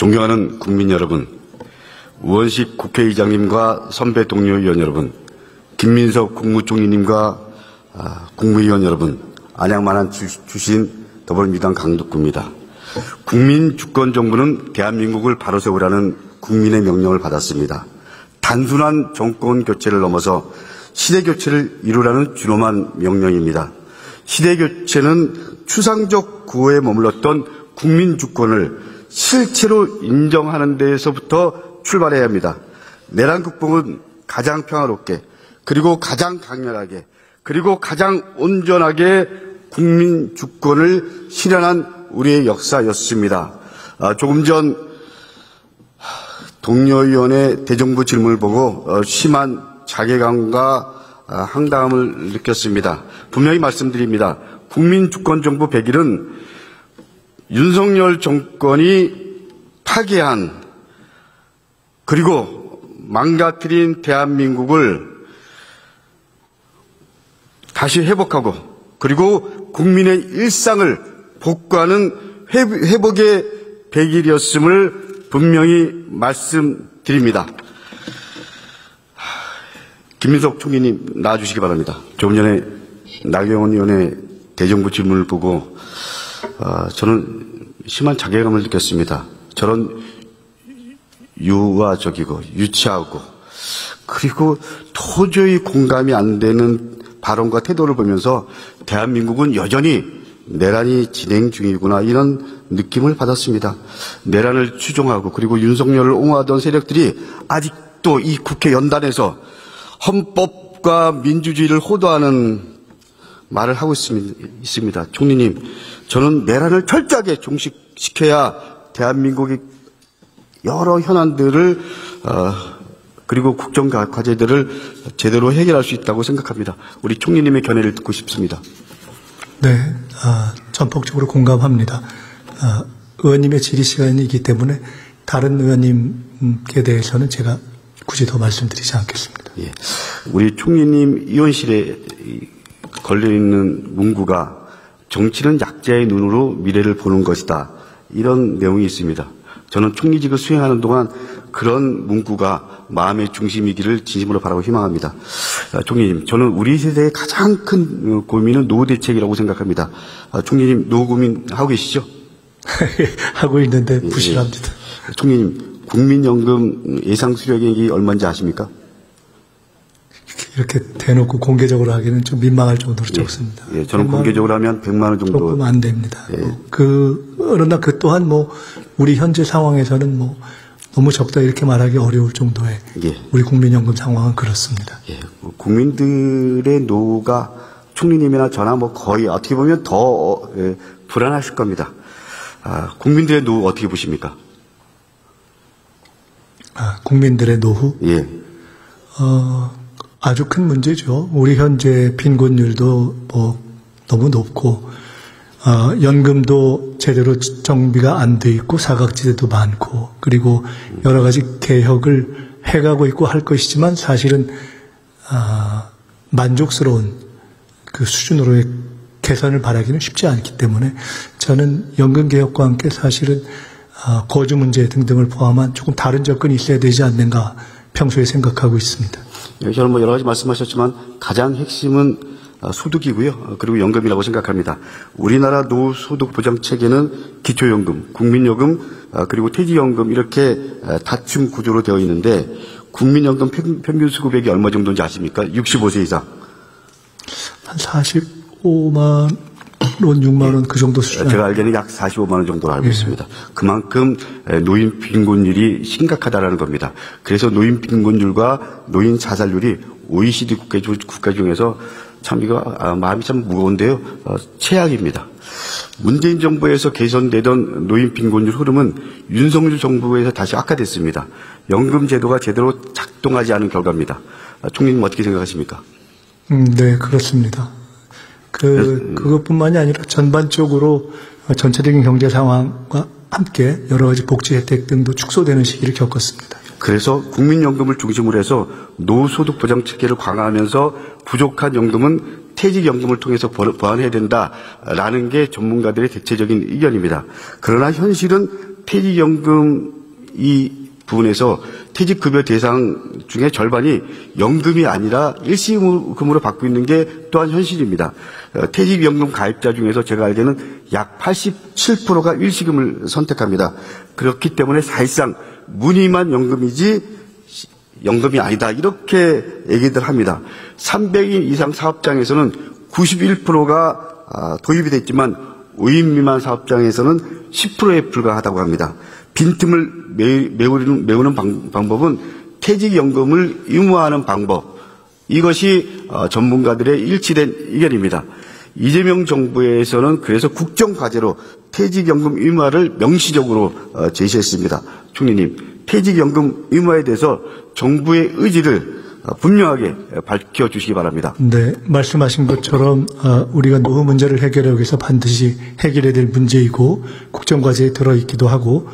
존경하는 국민 여러분, 우원식 국회의장님과 선배 동료 의원 여러분, 김민석 국무총리님과 국무위원 여러분, 안양만한 주신 더불어민주당 강덕구입니다. 국민주권정부는 대한민국을 바로 세우라는 국민의 명령을 받았습니다. 단순한 정권 교체를 넘어서 시대 교체를 이루라는 준엄한 명령입니다. 시대 교체는 추상적 구호에 머물렀던 국민주권을 실체로 인정하는 데에서부터 출발해야 합니다. 내란 극복은 가장 평화롭게, 그리고 가장 강렬하게, 그리고 가장 온전하게 국민주권을 실현한 우리의 역사였습니다. 조금 전 동료 의원의 대정부 질문을 보고 심한 자괴감과 황당함을 느꼈습니다. 분명히 말씀드립니다. 국민주권정부 100일은 윤석열 정권이 파괴한 그리고 망가뜨린 대한민국을 다시 회복하고 그리고 국민의 일상을 복구하는 회복의 100일이었음을 분명히 말씀드립니다. 김민석 총리님 나와주시기 바랍니다. 조금 전에 나경원 의원의 대정부 질문을 보고 저는 심한 자괴감을 느꼈습니다. 저런 유아적이고 유치하고 그리고 도저히 공감이 안 되는 발언과 태도를 보면서 대한민국은 여전히 내란이 진행 중이구나 이런 느낌을 받았습니다. 내란을 추종하고 그리고 윤석열을 옹호하던 세력들이 아직도 이 국회 연단에서 헌법과 민주주의를 호도하는 말을 하고 있습니다. 총리님, 저는 내란을 철저하게 종식시켜야 대한민국의 여러 현안들을 그리고 국정 과제들을 제대로 해결할 수 있다고 생각합니다. 우리 총리님의 견해를 듣고 싶습니다. 네, 전폭적으로 공감합니다. 의원님의 질의 시간이기 때문에 다른 의원님께 대해서는 제가 굳이 더 말씀드리지 않겠습니다. 예, 우리 총리님 의원실에 걸려있는 문구가 정치는 약자의 눈으로 미래를 보는 것이다. 이런 내용이 있습니다. 저는 총리직을 수행하는 동안 그런 문구가 마음의 중심이기를 진심으로 바라고 희망합니다. 총리님, 저는 우리 세대의 가장 큰 고민은 노후 대책이라고 생각합니다. 총리님, 노후 고민 하고 계시죠? 하고 있는데 부실합니다. 예. 총리님, 국민연금 예상 수령액이 얼마인지 아십니까? 이렇게 대놓고 공개적으로 하기는 좀 민망할 정도로 적습니다. 예, 저는 공개적으로 하면 100만 원 정도. 조금 안 됩니다. 예. 그러나 그 또한 우리 현재 상황에서는 너무 적다 이렇게 말하기 어려울 정도의 예. 우리 국민연금 상황은 그렇습니다. 예, 국민들의 노후가 총리님이나 저나 거의 어떻게 보면 더 불안하실 겁니다. 국민들의 노후 어떻게 보십니까? 국민들의 노후? 예. 아주 큰 문제죠. 우리 현재 빈곤율도 너무 높고, 연금도 제대로 정비가 안 돼 있고, 사각지대도 많고, 그리고 여러 가지 개혁을 해가고 있고 할 것이지만 사실은, 만족스러운 그 수준으로의 개선을 바라기는 쉽지 않기 때문에 저는 연금개혁과 함께 사실은, 거주 문제 등등을 포함한 조금 다른 접근이 있어야 되지 않는가 평소에 생각하고 있습니다. 저는 여러 가지 말씀하셨지만 가장 핵심은 소득이고요. 그리고 연금이라고 생각합니다. 우리나라 노후소득 보장 체계는 기초연금, 국민연금, 그리고 퇴직연금 이렇게 다층 구조로 되어 있는데 국민연금 평균 수급액이 얼마 정도인지 아십니까? 65세 이상. 한 45만 원, 6만 원 그 정도 수준. 제가 알기에는 약 45만 원 정도로 알고 있습니다. 그만큼 노인 빈곤율이 심각하다라는 겁니다. 그래서 노인 빈곤율과 노인 자살률이 OECD 국가 중에서 참 이거 마음이 참 무거운데요. 최악입니다. 문재인 정부에서 개선되던 노인 빈곤율 흐름은 윤석열 정부에서 다시 악화됐습니다. 연금 제도가 제대로 작동하지 않은 결과입니다. 총리님 어떻게 생각하십니까? 네, 그렇습니다. 그것뿐만이 아니라 전반적으로 전체적인 경제 상황과 함께 여러 가지 복지 혜택 등도 축소되는 시기를 겪었습니다. 그래서 국민연금을 중심으로 해서 노후소득 보장 체계를 강화하면서 부족한 연금은 퇴직연금을 통해서 보완해야 된다라는 게 전문가들의 대체적인 의견입니다. 그러나 현실은 퇴직연금 이 부분에서 퇴직급여 대상 중에 절반이 연금이 아니라 일시금으로 받고 있는 게 또한 현실입니다. 퇴직연금 가입자 중에서 제가 알기에는 약 87%가 일시금을 선택합니다. 그렇기 때문에 사실상 무늬만 연금이지 연금이 아니다 이렇게 얘기들 합니다. 300인 이상 사업장에서는 91%가 도입이 됐지만 5인 미만 사업장에서는 10%에 불과하다고 합니다. 빈틈을 메우는 방법은 퇴직연금을 의무화하는 방법, 이것이 전문가들의 일치된 의견입니다. 이재명 정부에서는 그래서 국정과제로 퇴직연금 의무화를 명시적으로 제시했습니다. 총리님, 퇴직연금 의무화에 대해서 정부의 의지를 분명하게 밝혀주시기 바랍니다. 네, 말씀하신 것처럼 우리가 노후 문제를 해결하기 위해서 반드시 해결해야 될 문제이고 국정과제에 들어있기도 하고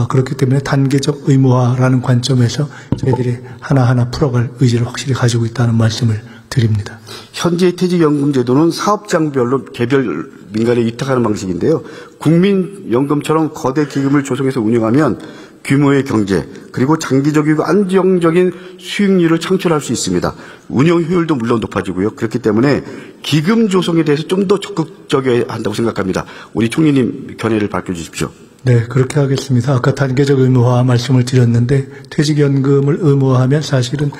그렇기 때문에 단계적 의무화라는 관점에서 저희들이 하나하나 풀어갈 의지를 확실히 가지고 있다는 말씀을 드립니다. 현재 퇴직연금 제도는 사업장별로 개별 민간에 위탁하는 방식인데요. 국민연금처럼 거대 기금을 조성해서 운영하면 규모의 경제 그리고 장기적이고 안정적인 수익률을 창출할 수 있습니다. 운영 효율도 물론 높아지고요. 그렇기 때문에 기금 조성에 대해서 좀 더 적극적이어야 한다고 생각합니다. 우리 총리님 견해를 밝혀주십시오. 네, 그렇게 하겠습니다. 아까 단계적 의무화 말씀을 드렸는데 퇴직연금을 의무화하면 사실은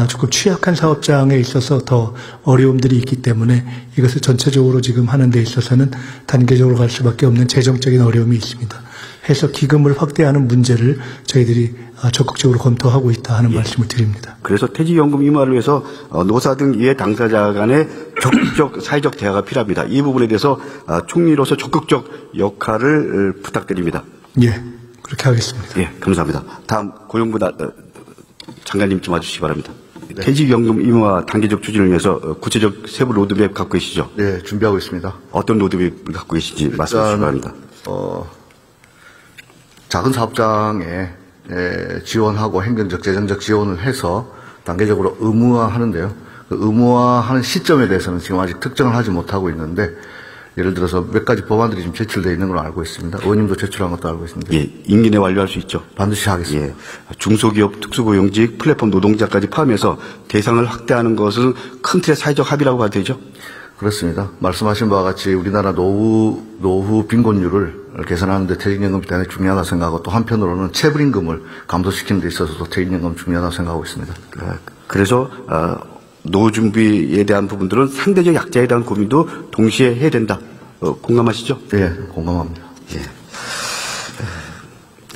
조금 취약한 사업장에 있어서 더 어려움들이 있기 때문에 이것을 전체적으로 지금 하는 데 있어서는 단계적으로 갈 수밖에 없는 재정적인 어려움이 있습니다. 해서 기금을 확대하는 문제를 저희들이 적극적으로 검토하고 있다 하는 말씀을 드립니다. 그래서 퇴직연금 의무화를 위해서 노사 등 이해 당사자 간의 적극적 사회적 대화가 필요합니다. 이 부분에 대해서 총리로서 적극적 역할을 부탁드립니다. 예, 그렇게 하겠습니다. 예, 감사합니다. 다음 고용부 장관님 좀 와주시기 바랍니다. 네. 퇴직연금 의무화 단계적 추진을 위해서 구체적 세부 로드맵 갖고 계시죠? 네, 준비하고 있습니다. 어떤 로드맵을 갖고 계신지 말씀해 주시기 바랍니다. 작은 사업장에 지원하고 행정적, 재정적 지원을 해서 단계적으로 의무화하는데요. 그 의무화하는 시점에 대해서는 지금 아직 특정을 하지 못하고 있는데 예를 들어서 몇 가지 법안들이 지금 제출되어 있는 걸로 알고 있습니다. 의원님도 제출한 것도 알고 있습니다. 예, 임기 내 완료할 수 있죠. 반드시 하겠습니다. 예, 중소기업, 특수고용직, 플랫폼 노동자까지 포함해서 대상을 확대하는 것은 큰 틀의 사회적 합의라고 봐도 되죠? 그렇습니다. 말씀하신 바와 같이 우리나라 노후 빈곤율을 개선하는 데 퇴직연금이 대단히 중요하다고 생각하고 또 한편으로는 체불임금을 감소시키는 데 있어서도 퇴직연금이 중요하다고 생각하고 있습니다. 그래서 노후 준비에 대한 부분들은 상대적 약자에 대한 고민도 동시에 해야 된다. 공감하시죠? 예, 공감합니다. 예.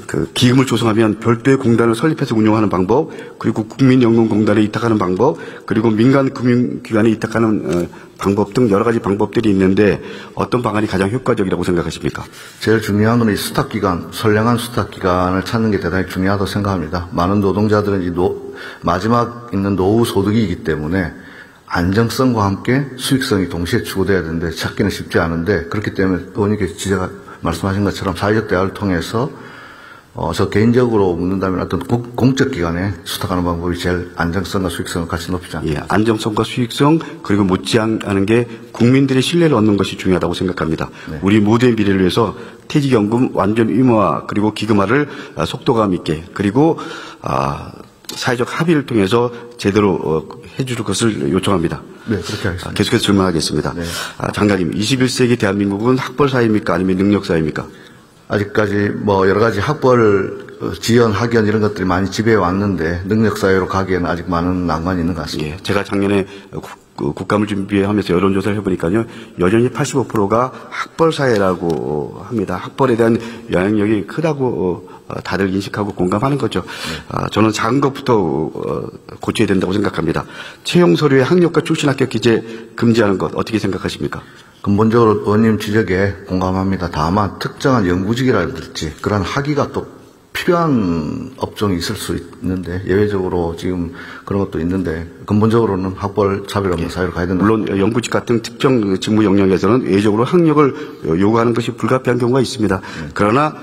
그 기금을 조성하면 별도의 공단을 설립해서 운영하는 방법, 그리고 국민연금공단에 위탁하는 방법, 그리고 민간 금융기관에 위탁하는 방법 등 여러 가지 방법들이 있는데 어떤 방안이 가장 효과적이라고 생각하십니까? 제일 중요한 건 이 수탁기간, 선량한 수탁기간을 찾는 게 대단히 중요하다고 생각합니다. 많은 노동자들은 마지막 있는 노후 소득이기 때문에 안정성과 함께 수익성이 동시에 추구돼야 되는데 찾기는 쉽지 않은데 그렇기 때문에 의원님께서 말씀하신 것처럼 사회적 대화를 통해서 저 개인적으로 묻는다면 어떤 공적 기관에 수탁하는 방법이 제일 안정성과 수익성을 같이 높이지 않습니까? 예, 안정성과 수익성 그리고 못지않은 게 국민들의 신뢰를 얻는 것이 중요하다고 생각합니다. 네. 우리 모두의 미래를 위해서 퇴직연금 완전 의무화 그리고 기금화를 속도감 있게 그리고 사회적 합의를 통해서 제대로 해줄 것을 요청합니다. 네, 그렇게 하겠습니다. 계속해서 질문하겠습니다. 네. 장관님, 21세기 대한민국은 학벌 사회입니까? 아니면 능력 사회입니까? 아직까지 여러 가지 학벌, 지연, 학연 이런 것들이 많이 지배해 왔는데 능력 사회로 가기에는 아직 많은 난관이 있는 것 같습니다. 예, 제가 작년에 국감을 준비하면서 여론조사를 해보니까요, 여전히 85%가 학벌 사회라고 합니다. 학벌에 대한 영향력이 크다고 다들 인식하고 공감하는 거죠. 네. 저는 작은 것부터 고쳐야 된다고 생각합니다. 채용 서류에 학력과 출신 합격 기재 금지하는 것 어떻게 생각하십니까? 근본적으로 의원님 지적에 공감합니다. 다만 특정한 연구직이라든지 그런 학위가 또 필요한 업종이 있을 수 있는데 예외적으로 지금 그런 것도 있는데 근본적으로는 학벌 차별 없는 사회로 가야 된다. 물론 연구직 같은 특정 직무 영역에서는 외적으로 학력을 요구하는 것이 불가피한 경우가 있습니다. 그러나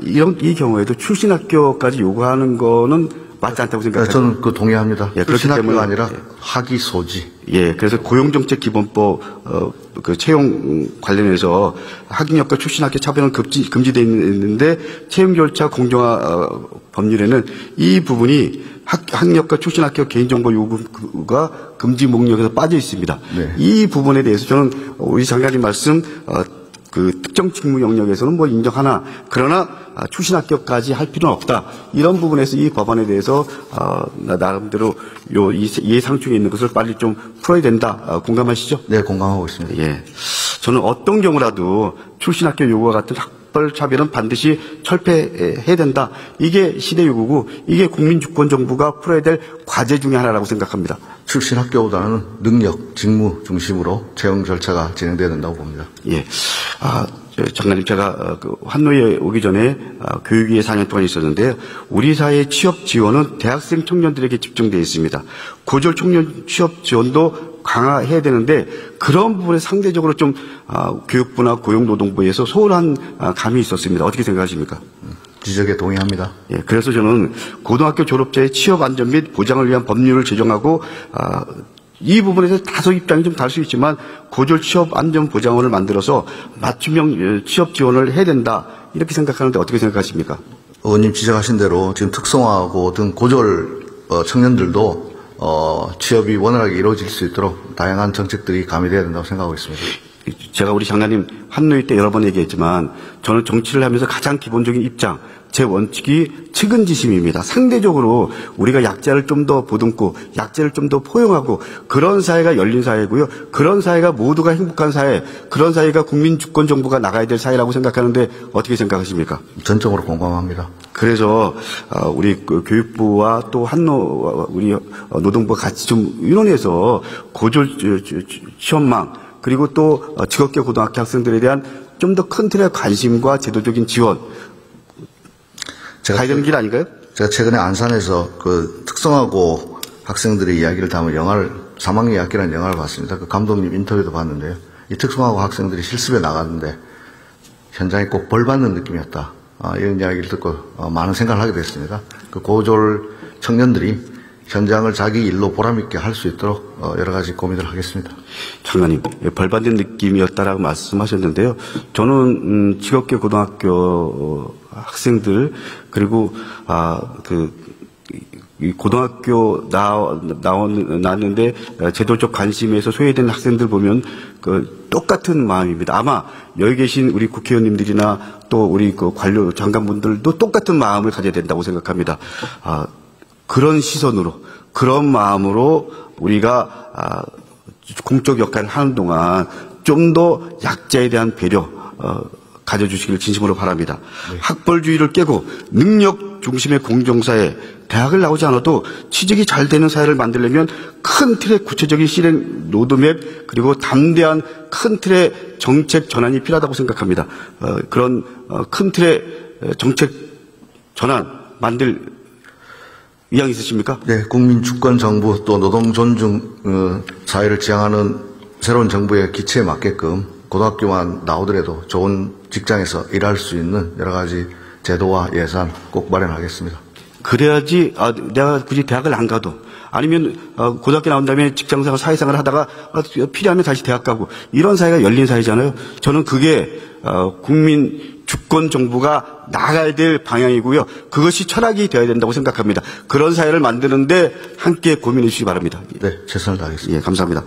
이 경우에도 출신 학교까지 요구하는 거는 맞지 않다고 생각합니다. 저는 동의합니다. 예, 그렇기 신학교가 때문에 아니라 학위 소지. 예, 그래서 고용정책기본법 그 채용 관련해서 학력과 출신학교 차별은 금지되어 있는데 채용 절차 공정화 법률에는 이 부분이 학력과 출신학교 개인정보 요구가 금지 목록에서 빠져 있습니다. 네. 이 부분에 대해서 저는 우리 장관님 말씀 그 특정 직무 영역에서는 뭐 인정하나 그러나 출신학교까지 할 필요는 없다. 이런 부분에서 이 법안에 대해서 나름대로 이해상충에 있는 것을 빨리 좀 풀어야 된다. 공감하시죠? 네, 공감하고 있습니다. 예. 저는 어떤 경우라도 출신학교 요구와 같은 학벌 차별은 반드시 철폐해야 된다. 이게 시대 요구고 이게 국민주권정부가 풀어야 될 과제 중에 하나라고 생각합니다. 출신 학교보다는 능력, 직무 중심으로 채용 절차가 진행돼야 된다고 봅니다. 예. 장관님, 제가 환노에 오기 전에 교육위에 4년 동안 있었는데요. 우리 사회의 취업 지원은 대학생 청년들에게 집중되어 있습니다. 고졸 청년 취업 지원도 강화해야 되는데 그런 부분에 상대적으로 좀 교육부나 고용노동부에서 소홀한 감이 있었습니다. 어떻게 생각하십니까? 지적에 동의합니다. 예, 그래서 저는 고등학교 졸업자의 취업 안전 및 보장을 위한 법률을 제정하고 이 부분에서 다소 입장이 좀 다를 수 있지만 고졸 취업 안전 보장원을 만들어서 맞춤형 취업 지원을 해야 된다 이렇게 생각하는데 어떻게 생각하십니까? 의원님 지적하신 대로 지금 특성화고 등 고졸 청년들도 취업이 원활하게 이루어질 수 있도록 다양한 정책들이 가미돼야 된다고 생각하고 있습니다. 제가 우리 장관님 환노위 때 여러 번 얘기했지만 저는 정치를 하면서 가장 기본적인 입장, 제 원칙이 측은지심입니다. 상대적으로 우리가 약자를 좀 더 보듬고 약자를 좀 더 포용하고 그런 사회가 열린 사회고요. 그런 사회가 모두가 행복한 사회, 그런 사회가 국민주권정부가 나가야 될 사회라고 생각하는데 어떻게 생각하십니까? 전적으로 공감합니다. 그래서 우리 교육부와 또 우리 노동부가 같이 좀 의논해서 고졸 취업망 그리고 또 직업계 고등학교 학생들에 대한 좀 더 큰 틀의 관심과 제도적인 지원 가야 되는 길 아닌가요? 제가 최근에 안산에서 그 특성화고 학생들의 이야기를 담은 영화를 3학년 2학기라는 영화를 봤습니다. 그 감독님 인터뷰도 봤는데요. 이 특성화고 학생들이 실습에 나갔는데 현장에 꼭 벌 받는 느낌이었다. 이런 이야기를 듣고 많은 생각을 하게 됐습니다. 그 고졸 청년들이 현장을 자기 일로 보람있게 할 수 있도록 여러 가지 고민을 하겠습니다. 장관님, 벌받는 느낌이었다라고 말씀하셨는데요. 저는 직업계 고등학교 학생들 그리고 이 고등학교 나왔는데 제도적 관심에서 소외된 학생들 보면 똑같은 마음입니다. 아마 여기 계신 우리 국회의원님들이나 또 우리 관료 장관분들도 똑같은 마음을 가져야 된다고 생각합니다. 그런 시선으로, 그런 마음으로 우리가 공적 역할을 하는 동안 좀 더 약자에 대한 배려 가져주시길 진심으로 바랍니다. 네. 학벌주의를 깨고 능력 중심의 공정사회, 대학을 나오지 않아도 취직이 잘 되는 사회를 만들려면 큰 틀의 구체적인 실행 로드맵 그리고 담대한 큰 틀의 정책 전환이 필요하다고 생각합니다. 그런 큰 틀의 정책 전환 만들 의향 있으십니까? 네, 국민주권정부 또 노동존중 사회를 지향하는 새로운 정부의 기치에 맞게끔 고등학교만 나오더라도 좋은 직장에서 일할 수 있는 여러 가지 제도와 예산 꼭 마련하겠습니다. 그래야지 내가 굳이 대학을 안 가도 아니면 고등학교 나온 다음에 직장생활 사회생활을 하다가 필요하면 다시 대학 가고 이런 사회가 열린 사회잖아요. 저는 그게 국민 주권 정부가 나가야 될 방향이고요. 그것이 철학이 되어야 된다고 생각합니다. 그런 사회를 만드는데 함께 고민해 주시기 바랍니다. 네, 최선을 다하겠습니다. 예, 감사합니다.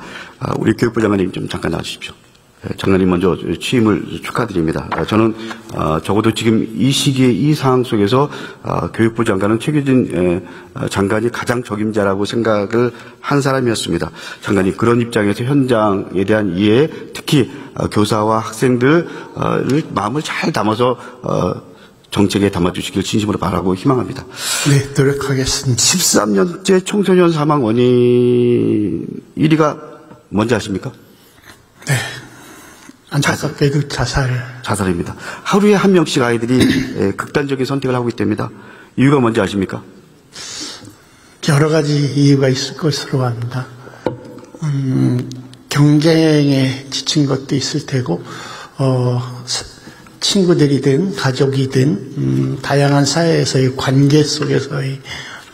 우리 교육부 장관님 좀 잠깐 나와주십시오. 장관님 먼저 취임을 축하드립니다. 저는 적어도 지금 이 시기에 이 상황 속에서 교육부 장관은 최규진 장관이 가장 적임자라고 생각을 한 사람이었습니다. 장관님 그런 입장에서 현장에 대한 이해, 특히 교사와 학생들을 마음을 잘 담아서 정책에 담아주시길 진심으로 바라고 희망합니다. 네, 노력하겠습니다. 13년째 청소년 사망 원인 1위가 뭔지 아십니까? 네. 안타깝게도 자살입니다. 하루에 한 명씩 아이들이 극단적인 선택을 하고 있답니다. 이유가 뭔지 아십니까? 여러 가지 이유가 있을 것으로 합니다. 경쟁에 지친 것도 있을 테고, 친구들이든 가족이든 다양한 사회에서의 관계 속에서의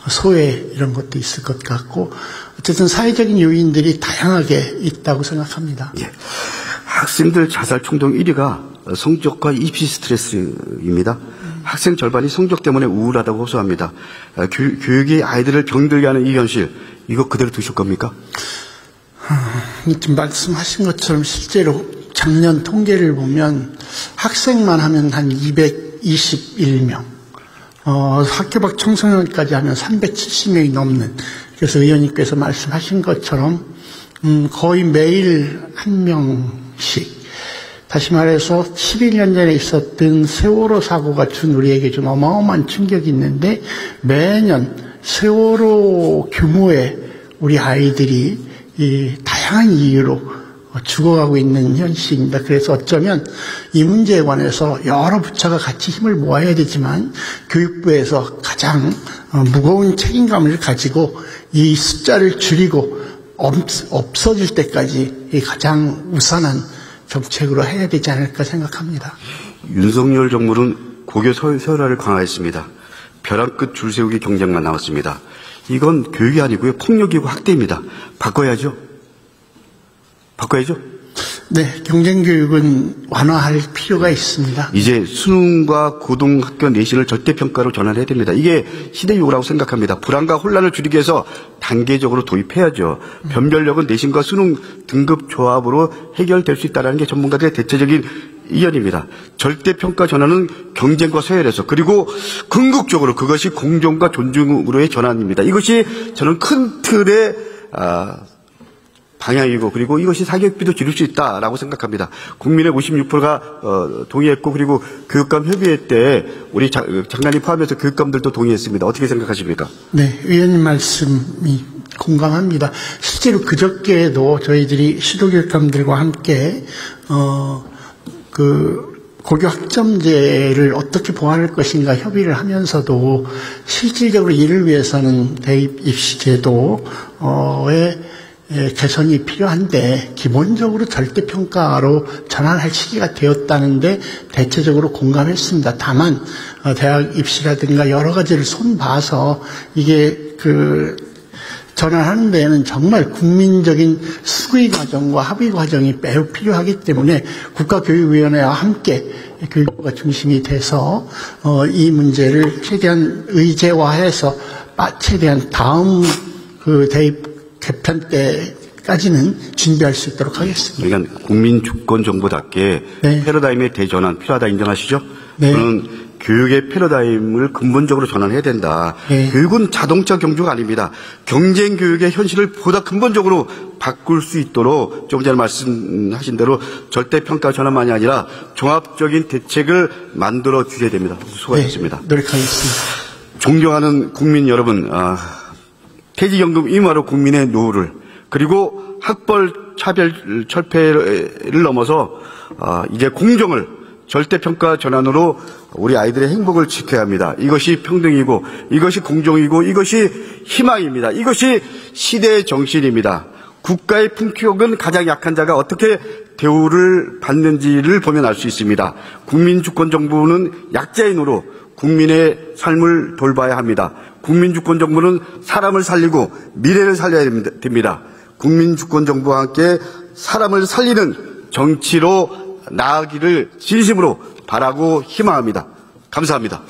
소외 이런 것도 있을 것 같고 어쨌든 사회적인 요인들이 다양하게 있다고 생각합니다. 예. 학생들 자살 충동 1위가 성적과 입시 스트레스입니다. 학생 절반이 성적 때문에 우울하다고 호소합니다. 교육이 아이들을 병들게 하는 이 현실, 이거 그대로 두실 겁니까? 지금 말씀하신 것처럼 실제로 작년 통계를 보면 학생만 하면 한 221명, 학교 밖 청소년까지 하면 370명이 넘는, 그래서 의원님께서 말씀하신 것처럼 거의 매일 한 명씩, 다시 말해서 11년 전에 있었던 세월호 사고가 준 우리에게 좀 어마어마한 충격이 있는데 매년 세월호 규모의 우리 아이들이 이 다양한 이유로 죽어가고 있는 현실입니다. 그래서 어쩌면 이 문제에 관해서 여러 부처가 같이 힘을 모아야 되지만 교육부에서 가장 무거운 책임감을 가지고 이 숫자를 줄이고 없어질 때까지 가장 우선한 정책으로 해야 되지 않을까 생각합니다. 윤석열 정부는 고교 서열화를 강화했습니다. 벼랑 끝 줄 세우기 경쟁만 나왔습니다. 이건 교육이 아니고요. 폭력이고 학대입니다. 바꿔야죠. 바꿔야죠. 네, 경쟁교육은 완화할 필요가 있습니다. 이제 수능과 고등학교 내신을 절대평가로 전환해야 됩니다. 이게 시대 요구라고 생각합니다. 불안과 혼란을 줄이기 위해서 단계적으로 도입해야죠. 변별력은 내신과 수능 등급 조합으로 해결될 수 있다는 게 전문가들의 대체적인 의견입니다. 절대평가 전환은 경쟁과 서열에서, 그리고 궁극적으로 그것이 공정과 존중으로의 전환입니다. 이것이 저는 큰 틀의 방향이고, 그리고 이것이 사교육비도 줄일 수 있다라고 생각합니다. 국민의 56%가 동의했고, 그리고 교육감 협의회 때 우리 장관님 포함해서 교육감들도 동의했습니다. 어떻게 생각하십니까? 네, 의원님 말씀이 공감합니다. 실제로 그저께도 저희들이 시도교육감들과 함께 고교 학점제를 어떻게 보완할 것인가 협의를 하면서도 실질적으로 이를 위해서는 대입 입시 제도의 개선이 필요한데 기본적으로 절대평가로 전환할 시기가 되었다는데 대체적으로 공감했습니다. 다만 대학 입시라든가 여러 가지를 손봐서 이게 전환하는 데에는 정말 국민적인 수의 과정과 합의 과정이 매우 필요하기 때문에 국가교육위원회와 함께 교육부가 중심이 돼서 이 문제를 최대한 의제화해서 최대한 다음 대입 개편 때까지는 준비할 수 있도록 하겠습니다. 그러니까 국민 주권 정부답게 네. 패러다임의 대전환 필요하다 인정하시죠? 네. 저는 교육의 패러다임을 근본적으로 전환해야 된다. 네. 교육은 자동차 경주가 아닙니다. 경쟁 교육의 현실을 보다 근본적으로 바꿀 수 있도록 조금 전에 말씀하신 대로 절대평가 전환만이 아니라 종합적인 대책을 만들어 주셔야 됩니다. 수고하셨습니다. 네, 노력하겠습니다. 존경하는 국민 여러분, 퇴직연금 의무화로 국민의 노후를, 그리고 학벌 차별 철폐를 넘어서 이제 공정을 절대평가 전환으로 우리 아이들의 행복을 지켜야 합니다. 이것이 평등이고, 이것이 공정이고, 이것이 희망입니다. 이것이 시대의 정신입니다. 국가의 품격은 가장 약한 자가 어떻게 대우를 받는지를 보면 알 수 있습니다. 국민주권정부는 약자의 노로 국민의 삶을 돌봐야 합니다. 국민주권정부는 사람을 살리고 미래를 살려야 됩니다. 국민주권정부와 함께 사람을 살리는 정치로 나아가기를 진심으로 바라고 희망합니다. 감사합니다.